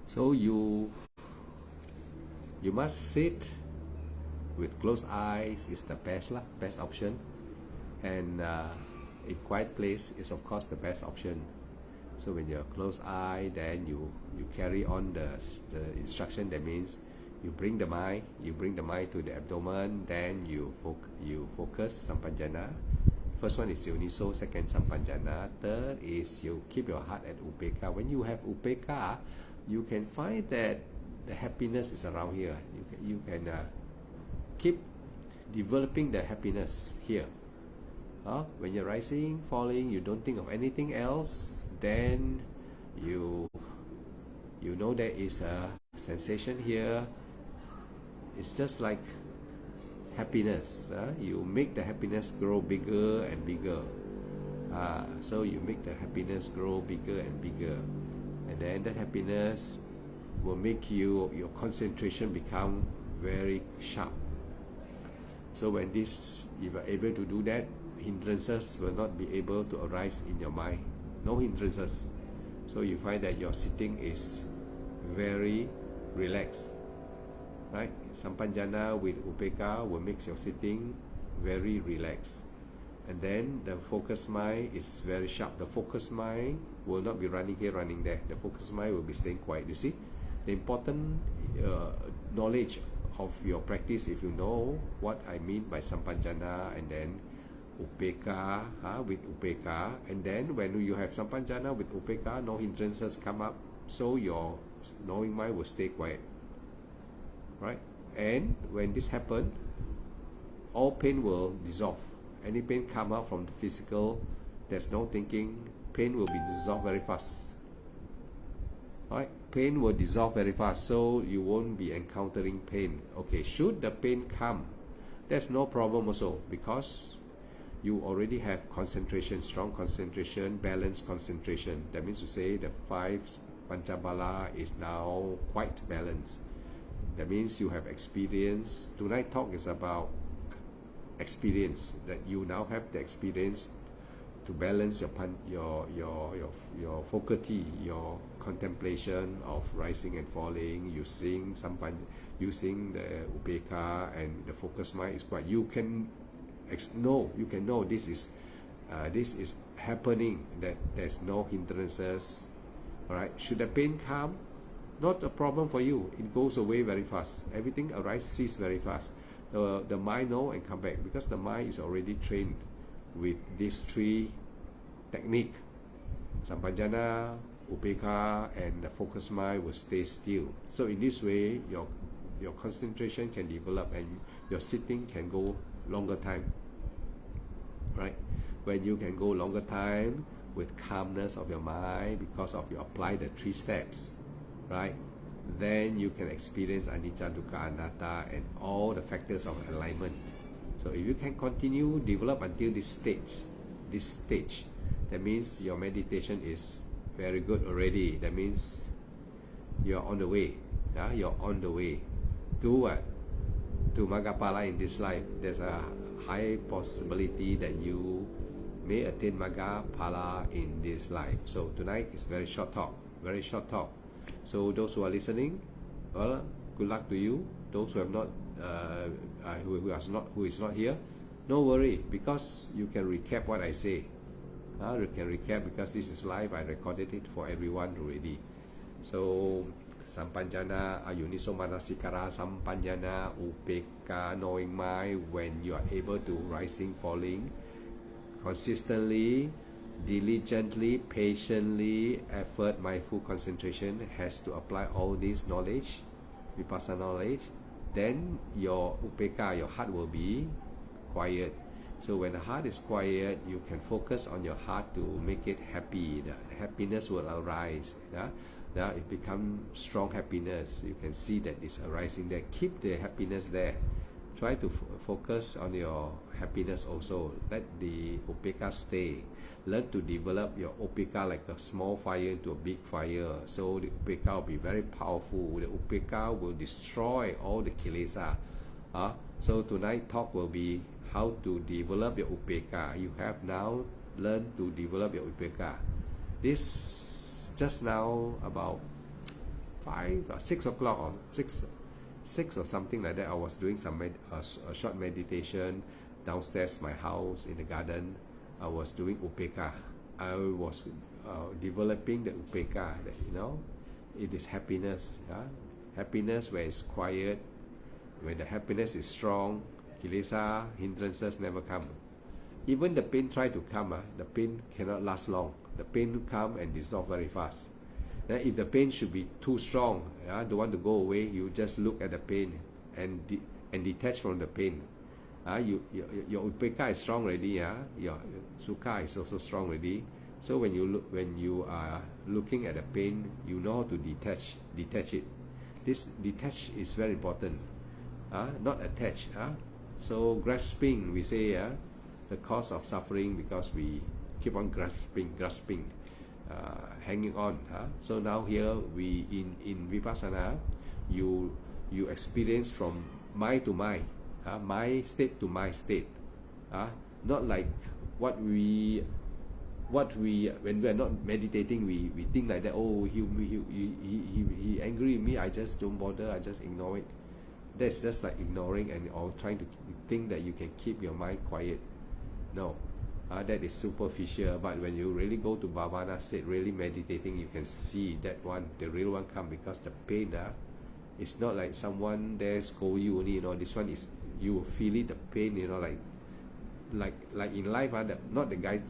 So you must sit with closed eyes is the best lah, best option, and a quiet place is of course the best option. So when you're closed eye, then you carry on the instruction. That means you bring the mind to the abdomen, then you focus sampanjana. First one is Yoniso, second sampanjana, third is you keep your heart at Upekkha. When you have Upekkha, you can find that the happiness is around here. You can keep developing the happiness here. When you're rising, falling, you don't think of anything else, then you know there is a sensation here. It's just like happiness. You make the happiness grow bigger and bigger. So you make the happiness grow bigger and bigger, and then that happiness will make your concentration become very sharp. So when if you are able to do that, hindrances will not be able to arise in your mind. No hindrances. So you find that your sitting is very relaxed, right? Sampanjana with Upekkha will make your sitting very relaxed, and then the focused mind is very sharp. The focused mind will not be running here, running there. The focused mind will be staying quiet. You see, the important knowledge of your practice, if you know what I mean by sampanjana and then Upekkha with Upekkha, and then when you have sampanjana with Upekkha, no hindrances come up, so your knowing mind will stay quiet, right? And when this happens, all pain will dissolve. Any pain come out from the physical, there's no thinking, pain will be dissolved very fast, right? Pain will dissolve very fast, so you won't be encountering pain. Okay, should the pain come, there's no problem also, because you already have concentration, strong concentration, balanced concentration. That means to say the 5 Panchabala is now quite balanced. That means you have experience. Tonight talk is about experience, that you now have the experience to balance your faculty, your contemplation of rising and falling, using the Upekkha, and the focused mind is quite. You can know this is happening, that there's no hindrances. All right, should the pain come, not a problem for you. It goes away very fast. Everything arises, cease very fast. The mind know and come back, because the mind is already trained with these 3 technique. Sampanjana, Upekkha, and the focused mind will stay still. So in this way, your concentration can develop and your sitting can go longer time, right? When you can go longer time with calmness of your mind, because of you apply the 3 steps, right? Then you can experience anicca, dukkha, anatta, and all the factors of alignment. So if you can continue develop until this stage, that means your meditation is very good already. That means you're on the way. You're on the way to what? To Maggaphala in this life. There's a high possibility that you may attain Maggaphala in this life. So tonight is very short talk. So those who are listening, well, good luck to you. Those who have not, who is not here, no worry, because you can recap what I say. You can recap, because this is live. I recorded it for everyone already. So Sampanjana, Ayuniso Manasikara, Sampanjana, Upekkha, knowing mind, when you are able to rising, falling, consistently, diligently, patiently, effort, mindful concentration, has to apply all this knowledge, Vipassana knowledge, then your Upekkha, your heart will be quiet. So when the heart is quiet, you can focus on your heart to make it happy. The happiness will arise. Now it becomes strong happiness. You can see that it's arising there. Keep the happiness there. Try to focus on your happiness also. Let the Upekkha stay. Learn to develop your Upekkha like a small fire into a big fire. So the Upekkha will be very powerful. The Upekkha will destroy all the kilesa. So tonight talk will be how to develop your Upekkha. You have now learned to develop your Upekkha. This just now about 6 o'clock or 6 or something like that. I was doing some a short meditation downstairs my house in the garden. I was doing upeka. I was developing the upeka, that, it is happiness. Happiness where it's quiet. When the happiness is strong, kilesa, hindrances never come. Even the pain try to come, the pain cannot last long. The pain come and dissolve very fast. Then if the pain should be too strong, don't want to go away, you just look at the pain and detach from the pain. Your upeka is strong already. Your sukha is also strong already. So when you are looking at the pain, you know how to detach it. This detach is very important. Not attach. So grasping, we say, the cause of suffering because we keep on grasping, hanging on. So now here we in vipassana, you experience from mind to mind, my state to my state. Not like what we when we are not meditating, we think like that. Oh, he angry with me, I just don't bother, I just ignore it. That's just like ignoring or trying to think that you can keep your mind quiet. No, that is superficial. But when you really go to bhavana state, really meditating, you can see that one, the real one come, because the pain, it's not like someone there scold you only. This one is, you will feel it, the pain. Like in life, not the guy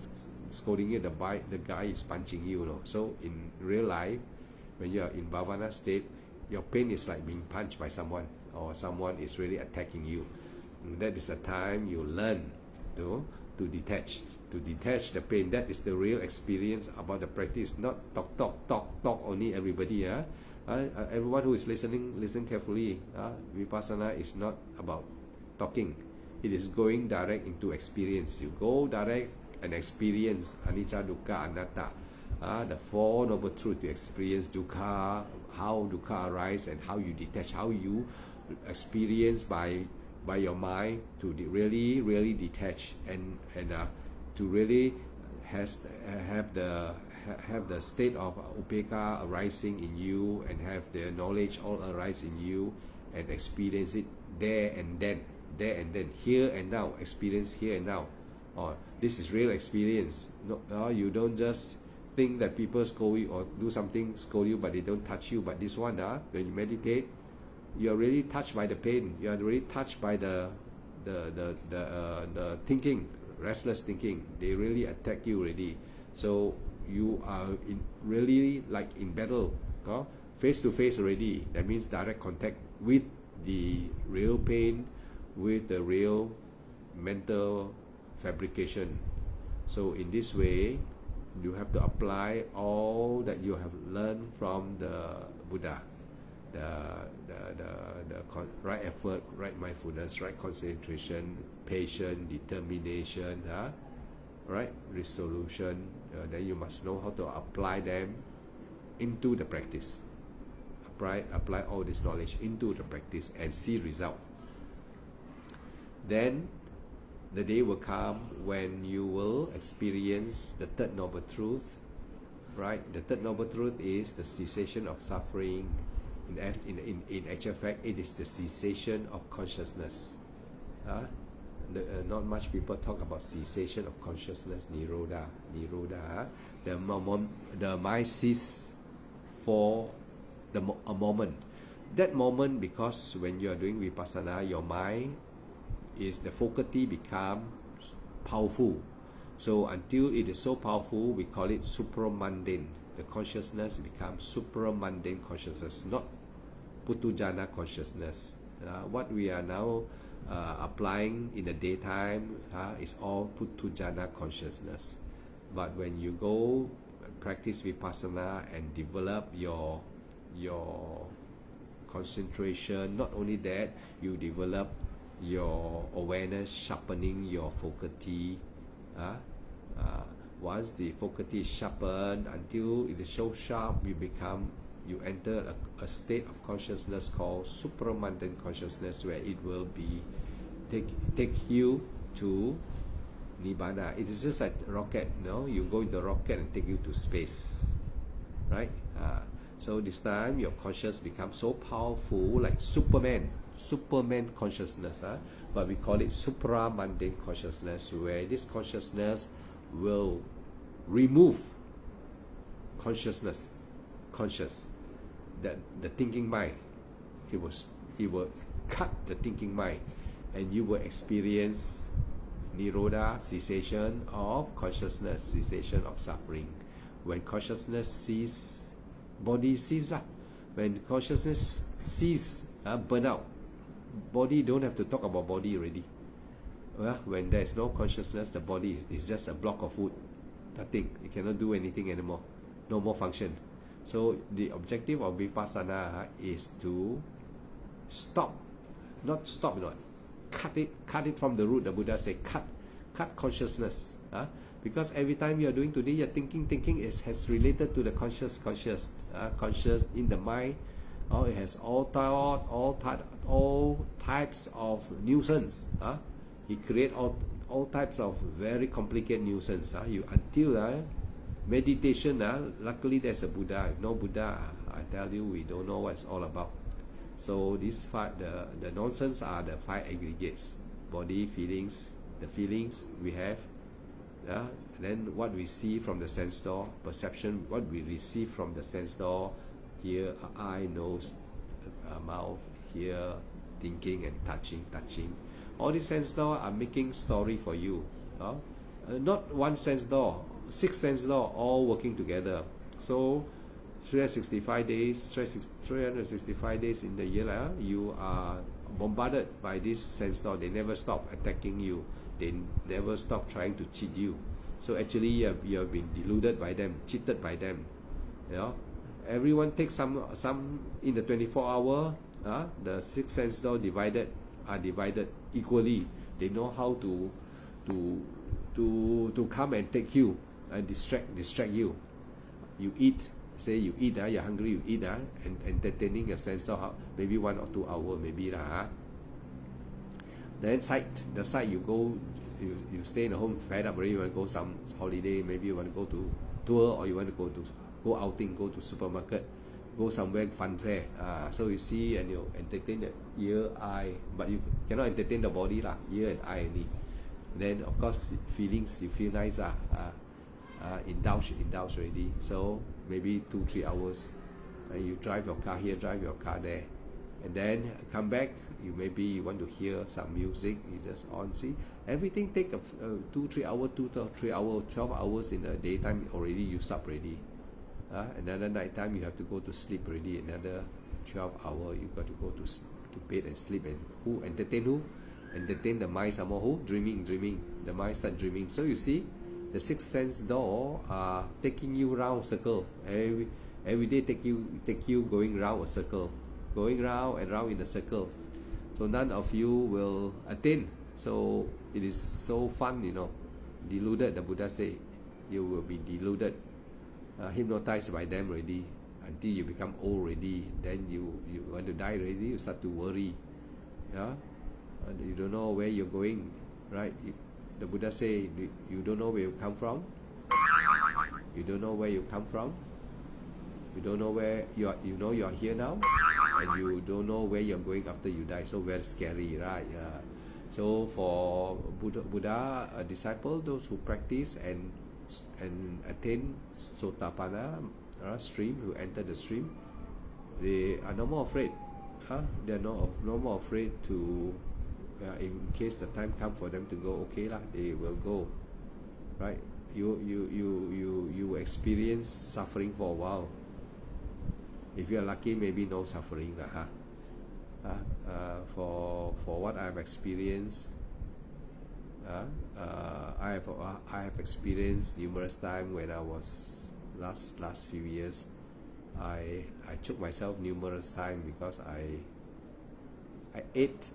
scolding you, the guy is punching you. So in real life, when you are in bhavana state, your pain is like being punched by someone, or someone is really attacking you. And that is the time you learn to detach the pain. That is the real experience about the practice. Not talk only, everybody. Everyone who is listening, listen carefully. Vipassana is not about talking. It is going direct into experience. You go direct and experience anicca, dukkha, anatta, the Four Noble Truths. To experience dukkha, how dukkha arises, and how you detach, how you experience by your mind to really detach and to really have the state of upeka arising in you, and have the knowledge all arise in you, and experience it there and then, here and now. Experience here and now. This is real experience. No, you don't just think that people scold you or do something, scold you, but they don't touch you. But this one, when you meditate, you are really touched by the pain. You are really touched by the thinking, restless thinking. They really attack you already. So you are really like in battle, face to face already. That means direct contact with the real pain, with the real mental fabrication. So in this way, you have to apply all that you have learned from the Buddha. The right effort, right mindfulness, right concentration, patience, determination, right resolution. Then you must know how to apply them into the practice. Apply all this knowledge into the practice and see result. Then the day will come when you will experience the third noble truth. Right? The third noble truth is the cessation of suffering. In actual fact, it is the cessation of consciousness. Not much people talk about cessation of consciousness, nirodha. The mind cease for a moment. That moment, because when you are doing vipassana, your mind is, the faculty become powerful. So until it is so powerful, we call it supramundane. The consciousness becomes supramundane consciousness, not putujana consciousness. What we are now applying in the daytime is all putujana consciousness. But when you go practice vipassana and develop your concentration, not only that, you develop your awareness, sharpening your faculty. Once the faculty is sharpened until it is so sharp, you enter a state of consciousness called supramundane consciousness, where it will be take you to nibbana. It is just like rocket, you go in the rocket and take you to space, right? So this time your conscious becomes so powerful, like Superman consciousness, but we call it supramundane consciousness, where this consciousness will remove conscious, that the thinking mind. It will cut the thinking mind, and you will experience nirodha, cessation of consciousness, cessation of suffering. When consciousness cease, body cease lah. When consciousness cease, burnout, body don't have to talk about body already. Well, when there is no consciousness, the body is just a block of wood, nothing. It cannot do anything anymore, no more function. So the objective of vipassana is to stop, not stop, cut it from the root. The Buddha said, cut consciousness. Because every time you are doing today, your thinking has related to the conscious in the mind. It has all types of nuisance. It create all types of very complicated nuisance. Until meditation, luckily there's a Buddha. If no Buddha, I tell you, we don't know what it's all about. So these the nonsense are the 5 aggregates: body, feelings, the feelings we have, then what we see from the sense door, perception, what we receive from the sense door, ear, eye, nose, mouth, here, thinking and touching. All these sense door are making story for you. Not one sense door, 6 sense door all working together. So 365 days in the year, you are bombarded by this sense door. They never stop attacking you. They never stop trying to cheat you. So actually you have been deluded by them, cheated by them. Everyone takes some in the 24 hour. The 6 sense door are divided equally. They know how to come and take you and distract you. You eat. Say you eat, you're hungry, you eat, and entertaining a sense of maybe 1 or 2 hours, maybe lah. Then the site you go, you stay in the home fed up already. You want to go some holiday, maybe you want to go to tour, or you want to go outing, go to supermarket, go somewhere fun fair. So you see and you entertain the ear, eye, but you cannot entertain the body lah, ear and eye only. Then of course feelings, you feel nice indulge already. So maybe 2-3 hours, and you drive your car here, drive your car there, and then come back. You want to hear some music, you just on. See, everything take 2-3 hours, 2-3 hours, 12 hours in the daytime already. You stop already. Another night time you have to go to sleep already. Another 12 hours you got to go to bed and sleep. And who entertain the mind some more. Who dreaming. The mind start dreaming. So you see, the 6 sense door are taking you round circle. Every day take you going round a circle, going round and round in a circle. So none of you will attain. So it is so fun, deluded. The Buddha say you will be deluded, hypnotized by them already, until you become old already. Then you want to die already. You start to worry. You don't know where you're going, right? The Buddha say, you don't know where you come from. You don't know where you come from. You don't know where you are. You know you are here now, and you don't know where you're going after you die. So very scary, right? So for Buddha disciple, those who practice and attain Sotapanna stream, who enter the stream, they are no more afraid. They are no more afraid to. In case the time comes for them to go, okay lah, they will go, right? You experience suffering for a while. If you are lucky, maybe no suffering lah. For what I have experienced, I have experienced numerous times when I was last few years. I took myself numerous times because I ate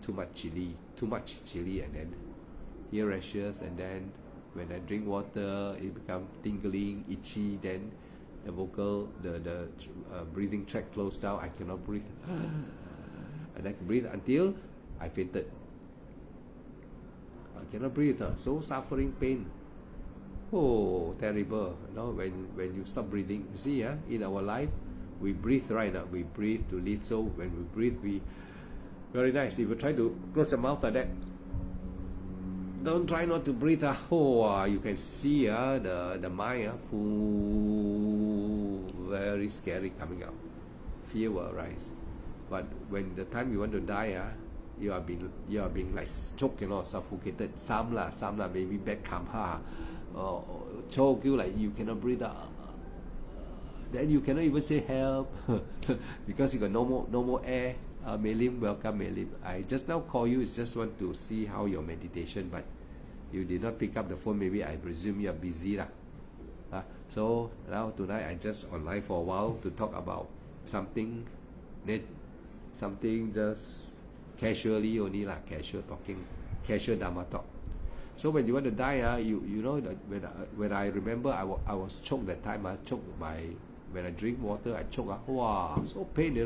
too much chili, and then ear rashes, and then when I drink water, it becomes tingling, itchy. Then the breathing tract closed down. I cannot breathe, and I can breathe until I fainted. I cannot breathe. So suffering, pain. Oh, terrible. When you stop breathing, you see, in our life, we breathe right now. We breathe to live. So when we breathe, we very nice. If you try to close your mouth like that, don't try not to breathe. You can see the mind very scary coming out. Fear will arise. But when the time you want to die, you are being like choked, suffocated. Some maybe bad karma, choke you like you cannot breathe out. Then you cannot even say help because you got no more air. Melim, welcome Melim. I just now call you. It's just want to see how your meditation, but you did not pick up the phone. Maybe I presume you are busy lah. So now tonight I just online for a while to talk about something just casually only lah, casual talking, casual Dharma talk. So when you want to die, you know that when I remember I was choked that time. When I drink water, I choke. So pain,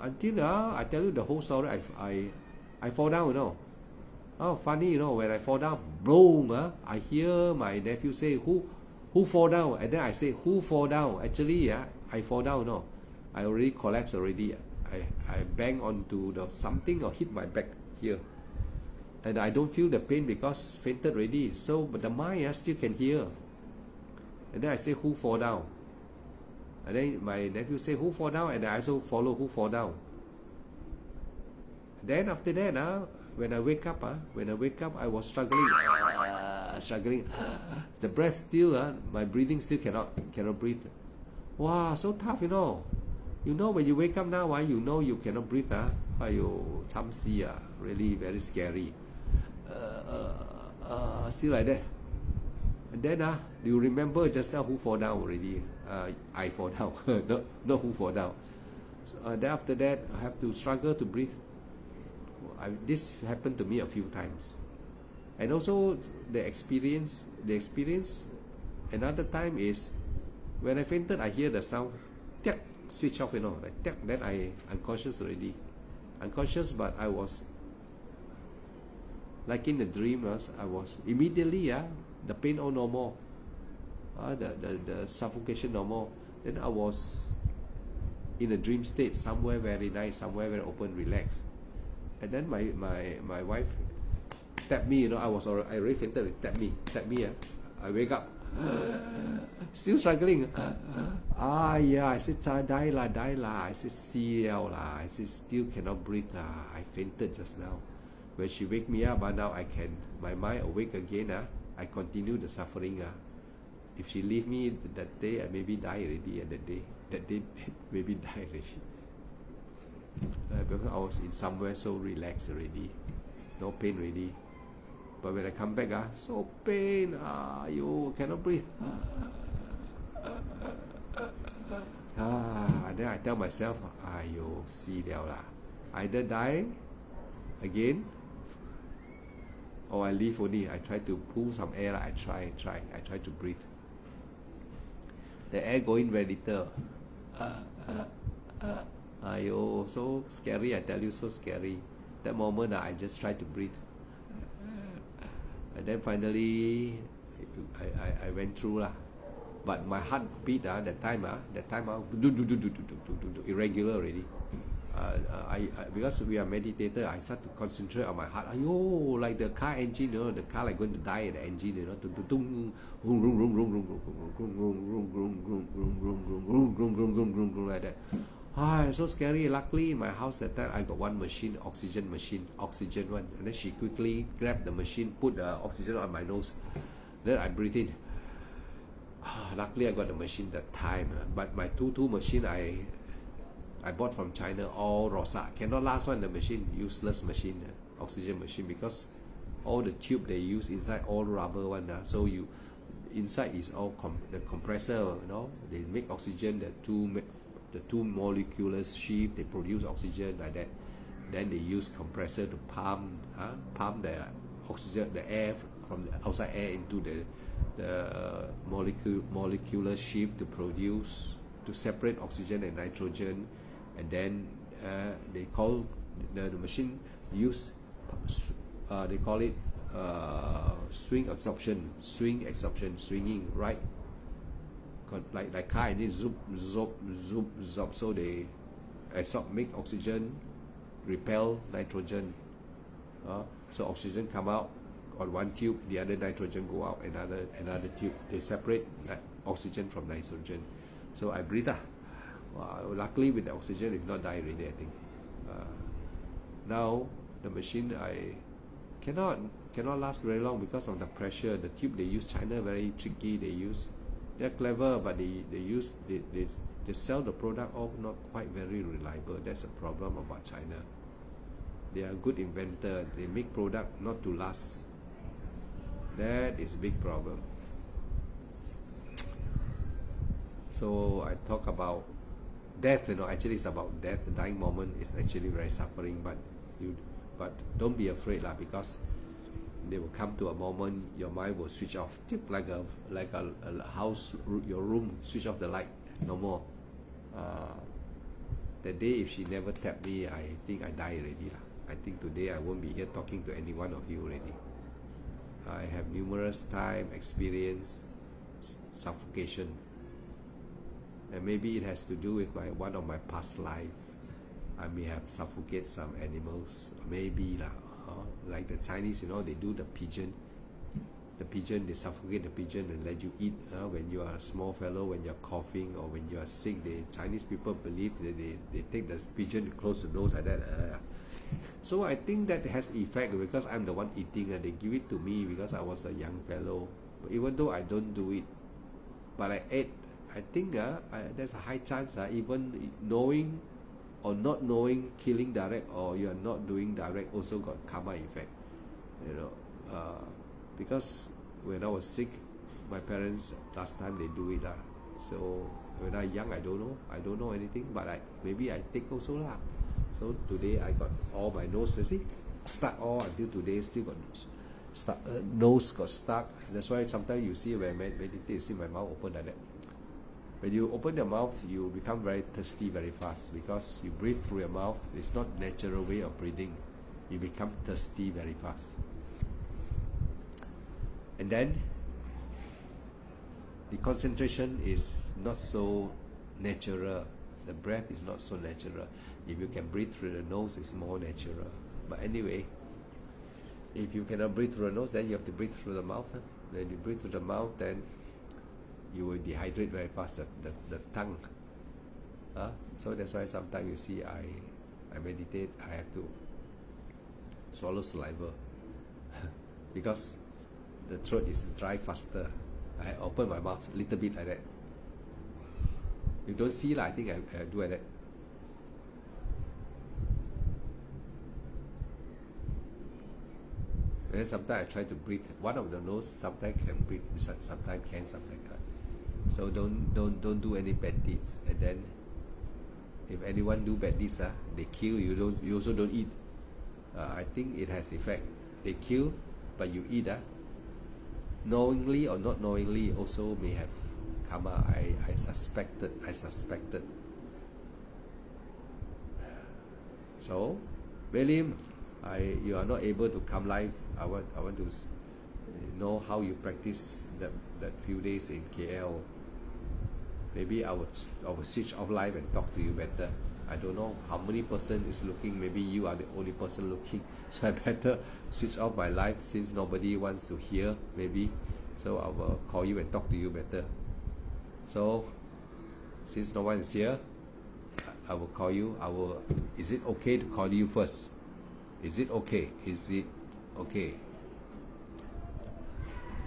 until I tell you the whole story. I fall down, funny, when I fall down, boom, I hear my nephew say, who fall down? And then I say, who fall down? Actually, I fall down, I already collapsed already. I bang onto the something or hit my back here. And I don't feel the pain because fainted already. So, but the mind still can hear. And then I say, who fall down? And then my nephew say, who fall down? And I also follow, who fall down? Then after that, when I wake up, I was struggling. The breath still, my breathing still cannot breathe. Wow, so tough, when you wake up now, you cannot breathe, really very scary. Still like that. And then you remember just now who fall down already. I fall down, not who fall down. So, then after that, I have to struggle to breathe. This happened to me a few times. And also the experience. Another time is when I fainted, I hear the sound, switch off, like then I unconscious already. Unconscious, but I was like in the dream. I was immediately, the pain all normal. The suffocation normal. Then I was in a dream state, somewhere very nice, somewhere very open, relaxed. And then my wife tapped me, I already fainted. Tapped me. I wake up, still struggling. I said, die lah. I said, siao lah. I said, still cannot breathe lah. I fainted just now. When she wake me up, now my mind awake again. I continue the suffering. If she leave me that day, I maybe die already. That day maybe die already. Because I was in somewhere so relaxed already, no pain already. But when I come back, so pain. You cannot breathe. Then I tell myself, you see liao lah. Either die again, or I leave only. I try to pull some air. I try to breathe. The air going very little. So scary, I tell you, so scary. That moment, I just try to breathe. And then finally, I went through lah. But my heartbeat, that time, irregular already. Because we are meditator, I start to concentrate on my heart. Like the car engine, the car like going to die in the engine, like that. It's so scary. Luckily in my house that time I got one machine, oxygen one. And then she quickly grabbed the machine, put the oxygen on my nose. Then I breathe in. Luckily I got the machine that time. But my 2 machine I bought from China, all Rosa. Cannot last one, the machine, useless machine, oxygen machine, because all the tube they use inside all rubber one. So inside is all the compressor, they make oxygen, the two molecular shift, they produce oxygen like that. Then they use compressor to pump the oxygen, the air from the outside air into the molecular shift to separate oxygen and nitrogen. And then they call the machine they call it swing absorption, swinging right like car engine, zoop, zoop, zoop, zoop. So they absorb, make oxygen, repel nitrogen. So oxygen come out on one tube, the other nitrogen go out another tube. They separate oxygen from nitrogen. So I breathe. Luckily with the oxygen, if not die already, I think. Now the machine I cannot last very long because of the pressure. The tube they use, China very tricky. They're clever, but they sell the product all not quite very reliable. That's a problem about China. They are a good inventor. They make product not to last. That is a big problem. So I talk about death. Actually it's about death. The dying moment is actually very suffering. But don't be afraid lah, because they will come to a moment your mind will switch off, like a house, your room, switch off the light, no more. That day if she never tapped me, I think I die already lah. I think today I won't be here talking to any one of you already. I have numerous time experience suffocation, and maybe it has to do with one of my past life. I may have suffocated some animals, maybe lah. Like the Chinese, they do the pigeon. The pigeon, they suffocate the pigeon and let you eat. When you are a small fellow, when you're coughing or when you are sick, the Chinese people believe that they take the pigeon close to the nose like that. So I think that has effect because I'm the one eating, and they give it to me because I was a young fellow. But even though I don't do it, but I ate. I think there's a high chance, even knowing or not knowing, killing direct or you are not doing direct also got karma effect. Because when I was sick, my parents last time they do it lah. So when I young, I don't know anything, but maybe I take also lah. So today I got all my nose, you see, stuck all until today, still got stuck, nose got stuck. That's why sometimes you see when I meditate, you see my mouth open like that. When you open your mouth, you become very thirsty very fast because you breathe through your mouth. It's not natural way of breathing. You become thirsty very fast. And then the concentration is not so natural. The breath is not so natural. If you can breathe through the nose, it's more natural. But anyway, if you cannot breathe through the nose, then you have to breathe through the mouth. When you breathe through the mouth, then you will dehydrate very fast, the tongue. So that's why sometimes you see I meditate, I have to swallow saliva because the throat is dry faster. I open my mouth a little bit like that. You don't see lah, I think I do like that. And then sometimes I try to breathe. One of the nose sometimes can breathe, sometimes can, sometimes cannot. So don't do any bad deeds. And then if anyone do bad deeds, they kill you. You also don't eat. I think it has effect. They kill, but you eat. Knowingly or not knowingly, also may have karma. I suspected. So, William, you are not able to come live. I want to know how you practice that few days in KL. Maybe I will switch off live and talk to you better. I don't know how many person is looking. Maybe you are the only person looking. So I better switch off my live since nobody wants to hear. Maybe, so I will call you and talk to you better. So since no one is here, I will call you. Is it okay to call you first? Is it okay? Is it okay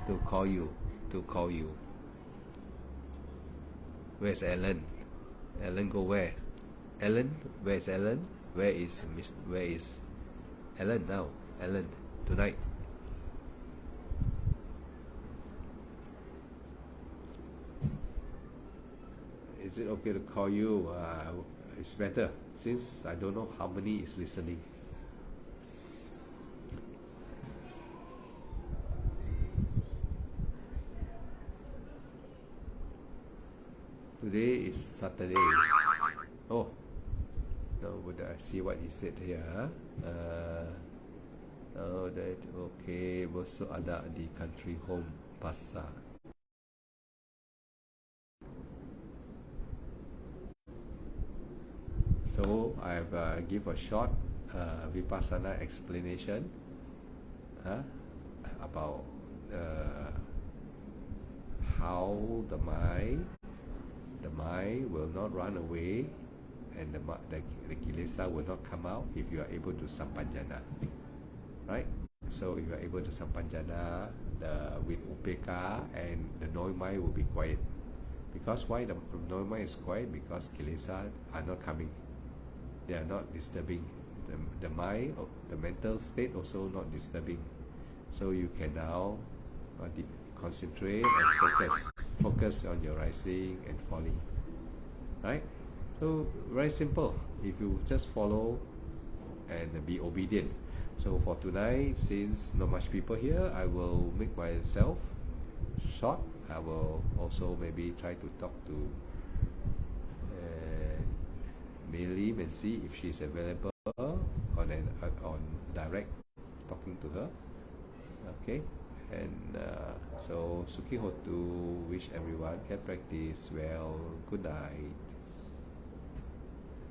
to call you? Where's Ellen? Ellen go where? Ellen? Where's Ellen? Where is Ellen now? Ellen, tonight. Is it okay to call you? It's better since I don't know how many is listening. Today is Saturday. Oh, no, but I see what he said here. Oh, that okay. Besok ada di country home pasar. So I've give a short Vipassana explanation about how the mind will not run away, and the kilesa will not come out if you are able to sampanjana, right? So if you are able to sampanjana with upeka, and the mind will be quiet. Because why the mind is quiet? Because kilesa are not coming, they are not disturbing the mind. The mental state also not disturbing, so you can now concentrate and focus on your rising and falling, right? So very simple if you just follow and be obedient. So for tonight, since not much people here, I will make myself short. I will also maybe try to talk to Mei Lim and see if she's available on direct talking to her. Okay, and so Suki Hotu, wish everyone can practice well. Good night.